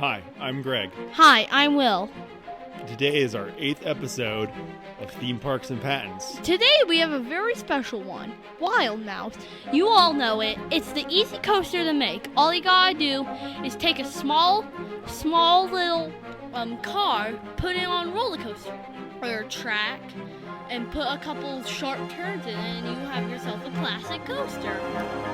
Hi, I'm Greg. Hi, I'm Will. Today is our 8th episode of Theme Parks and Patents. Today we have a very special one, Wild Mouse. You all know it. It's the easy coaster to make. All you gotta do is take a small little car, put it on a roller coaster or a track, and put a couple sharp turns in it, and you have yourself a classic coaster.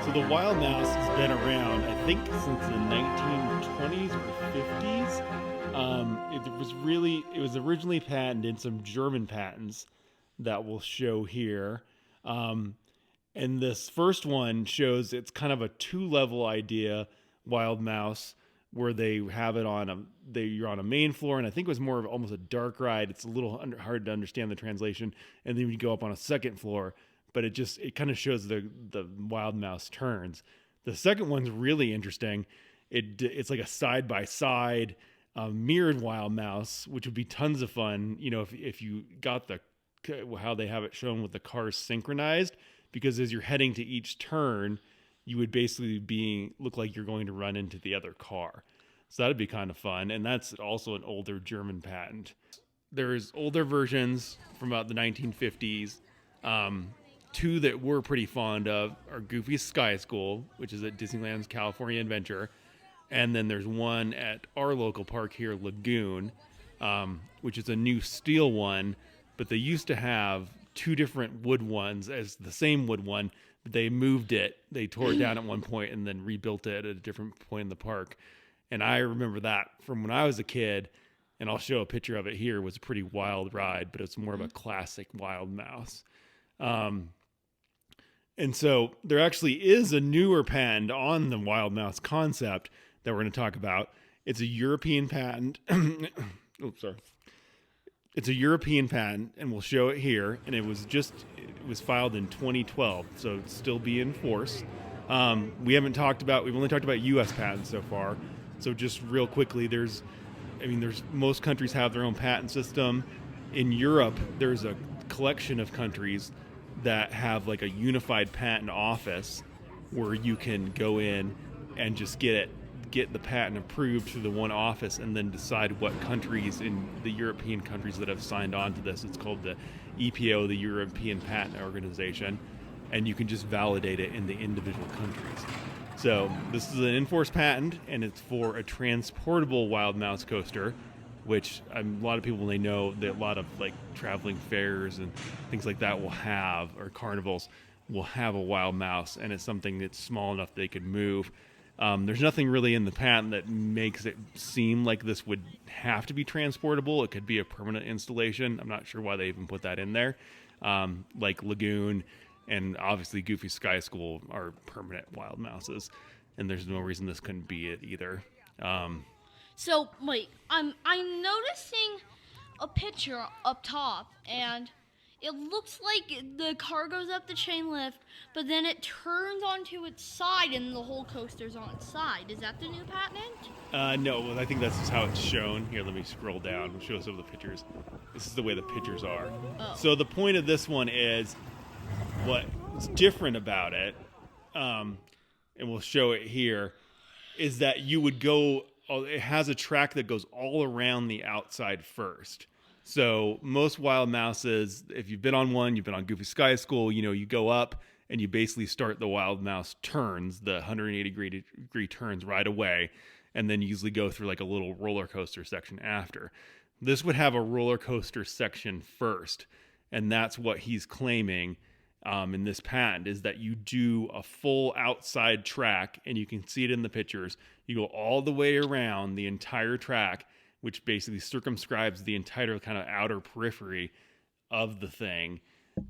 So the Wild Mouse has been around, I think, since the 1920s or 50s. It was originally patented in some German patents that we'll show here. And this first one shows it's kind of a 2-level idea, Wild Mouse, where they have it you're on a main floor, and I think it was more of almost a dark ride. It's a little hard to understand the translation. And then you go up on a second floor, but it kind of shows the Wild Mouse turns. The second one's really interesting. It's like a side-by-side mirrored Wild Mouse, which would be tons of fun, if you got how they have it shown with the cars synchronized, because as you're heading to each turn, you would basically look like you're going to run into the other car. So that'd be kind of fun, and that's also an older German patent. There's older versions from about the 1950s. Two that we're pretty fond of are Goofy's Sky School, which is at Disneyland's California Adventure. And then there's one at our local park here, Lagoon, which is a new steel one. But they used to have two different wood ones as the same wood one. But they moved it. They tore it down at one point and then rebuilt it at a different point in the park. And I remember that from when I was a kid. And I'll show a picture of it here. It was a pretty wild ride, but it's more of a classic Wild Mouse. And so there actually is a newer patent on the Wild Mouse concept that we're going to talk about. It's a European patent. It's a European patent, and we'll show it here. And it was filed in 2012, so it's still be in force. We've only talked about U.S. patents so far. So just real quickly, most countries have their own patent system. In Europe, there's a collection of countries that have like a unified patent office where you can go in and just get the patent approved through the one office, and then decide what countries in the European countries that have signed on to this. It's called the EPO, the European Patent Organization, and you can just validate it in the individual countries. So this is an enforced patent, and it's for a transportable Wild Mouse coaster, which a lot of people, they know that a lot of like traveling fairs and things like that or carnivals will have a Wild Mouse, and it's something that's small enough they could move. There's nothing really in the patent that makes it seem like this would have to be transportable. It could be a permanent installation. I'm not sure why they even put that in there. Like Lagoon and obviously Goofy Sky School are permanent Wild Mouses, and there's no reason this couldn't be it either. So wait, I'm noticing a picture up top, and it looks like the car goes up the chain lift, but then it turns onto its side and the whole coaster's on its side. Is that the new patent? No, I think that's just how it's shown. Here, let me scroll down and show some of the pictures. This is the way the pictures are. Oh. So the point of this one is what's different about it, and we'll show it here, is that you would go, it has a track that goes all around the outside first. So most Wild Mouses, if you've been on one, you've been on Goofy Sky School, you go up and you basically start the Wild Mouse turns, the 180-degree turns right away, and then you usually go through like a little roller coaster section after. This would have a roller coaster section first, and that's what he's claiming in this patent, is that you do a full outside track, and you can see it in the pictures. You go all the way around the entire track, which basically circumscribes the entire kind of outer periphery of the thing.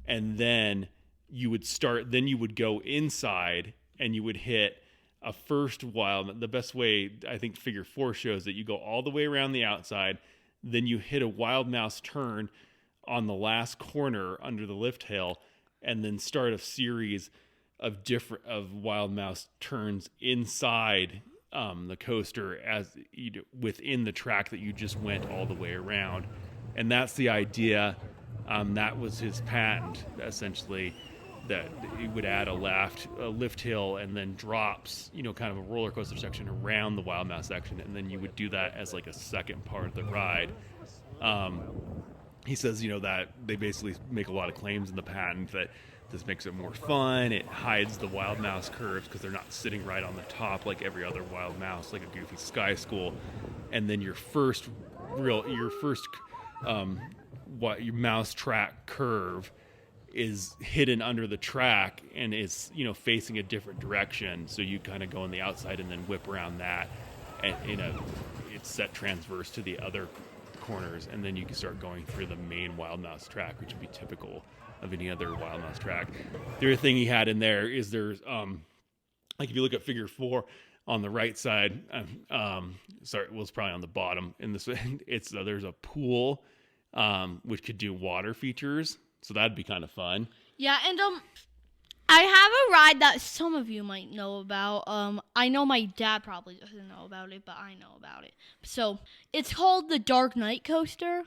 And then you would go inside and you would hit a first Wild. The best way, I think Figure 4 shows that you go all the way around the outside, then you hit a Wild Mouse turn on the last corner under the lift hill, and then start a series of Wild Mouse turns inside the coaster within the track that you just went all the way around. And that's the idea. That was his patent, essentially, that it would add a lift hill and then drops, kind of a roller coaster section around the Wild Mouse section, and then you would do that as like a second part of the ride. He says, that they basically make a lot of claims in the patent that this makes it more fun. It hides the Wild Mouse curves because they're not sitting right on the top like every other Wild Mouse, like a Goofy Sky School. And then your first your mouse track curve is hidden under the track and is facing a different direction. So you kind of go on the outside and then whip around that, and it's set transverse to the other corners, and then you can start going through the main Wild Mouse track, which would be typical of any other Wild Mouse track. The other thing he had in there is there's like if you look at figure 4 on the right side, it's probably on the bottom in this, it's there's a pool which could do water features, so that'd be kind of fun. Yeah, and I have a ride that some of you might know about. I know my dad probably doesn't know about it, but I know about it. So it's called the Dark Knight Coaster.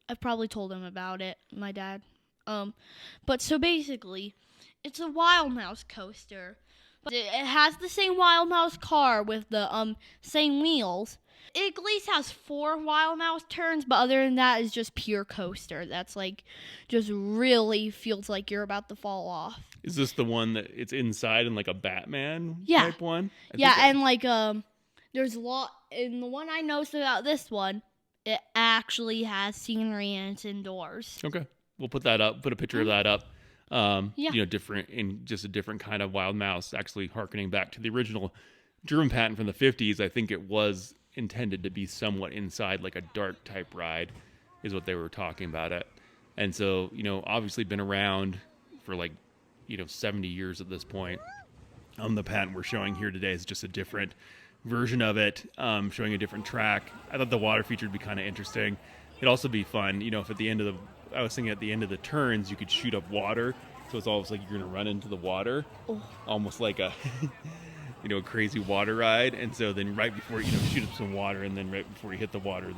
I've probably told him about it, my dad. But so basically, it's a Wild Mouse coaster, but it has the same Wild Mouse car with the same wheels. It at least has 4 Wild Mouse turns, but other than that, it's just pure coaster. That's like, just really feels like you're about to fall off. Is this the one that it's inside in like a Batman type one? And like there's a lot. And the one I noticed about this one, it actually has scenery and it's indoors. Okay, we'll put that up. Put a picture of that up. Different in just a different kind of Wild Mouse. Actually, harkening back to the original German patent from the 50s, I think it was intended to be somewhat inside, like a dark type ride, is what they were talking about it. And so, obviously been around for 70 years at this point. The patent we're showing here today is just a different version of it, showing a different track. I thought the water feature would be kind of interesting. It'd also be fun, if at the end of I was thinking at the end of the turns, you could shoot up water. So it's almost like you're going to run into the water, almost like a, a crazy water ride. And so then right before, shoot up some water, and then right before you hit the water,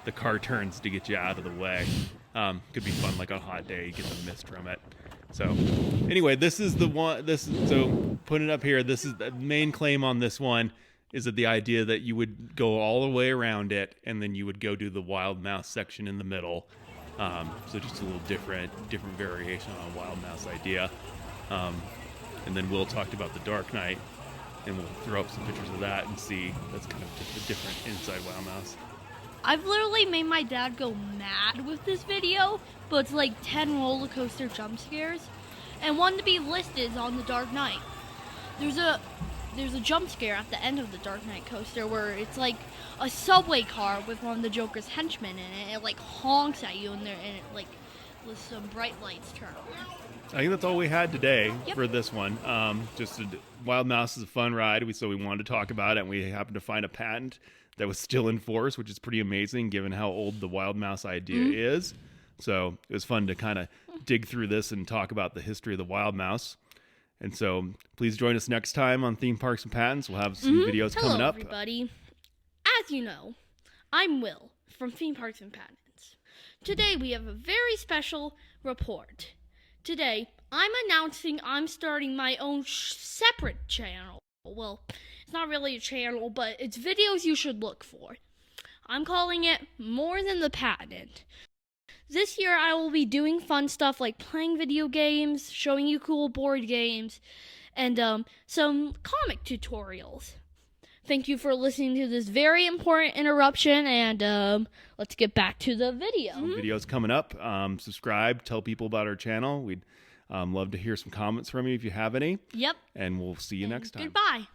the car turns to get you out of the way. Could be fun, like on a hot day, you get the mist from it. So anyway, this is the one, so putting it up here, this is the main claim on this one, is that the idea that you would go all the way around it, and then you would go do the Wild Mouse section in the middle. So just a little different variation on a Wild Mouse idea. And then Will talked about the Dark Knight, and we'll throw up some pictures of that and see. That's kind of just a different inside Wild Mouse. I've literally made my dad go mad with this video, but it's like 10 roller coaster jump scares, and one to be listed is on the Dark Knight. There's a jump scare at the end of the Dark Knight coaster where it's like a subway car with one of the Joker's henchmen in it. It like honks at you, and it like with some bright lights turn on. I think that's all we had today for this one. Wild Mouse is a fun ride, so we wanted to talk about it, and we happened to find a patent that was still in force, which is pretty amazing given how old the Wild Mouse idea is. So it was fun to kind of dig through this and talk about the history of the Wild Mouse. And so please join us next time on Theme Parks and Patents. We'll have some videos coming up. Hello, everybody. As you know, I'm Will from Theme Parks and Patents. Today we have a very special report. Today, I'm announcing I'm starting my own separate channel. Well, it's not really a channel, but it's videos you should look for. I'm calling it More Than the Patent. This year I will be doing fun stuff like playing video games, showing you cool board games, and some comic tutorials. Thank you for listening to this very important interruption, and let's get back to the video. Videos coming up. Subscribe, tell people about our channel. We'd love to hear some comments from you if you have any. Yep. And we'll see you next time. Goodbye.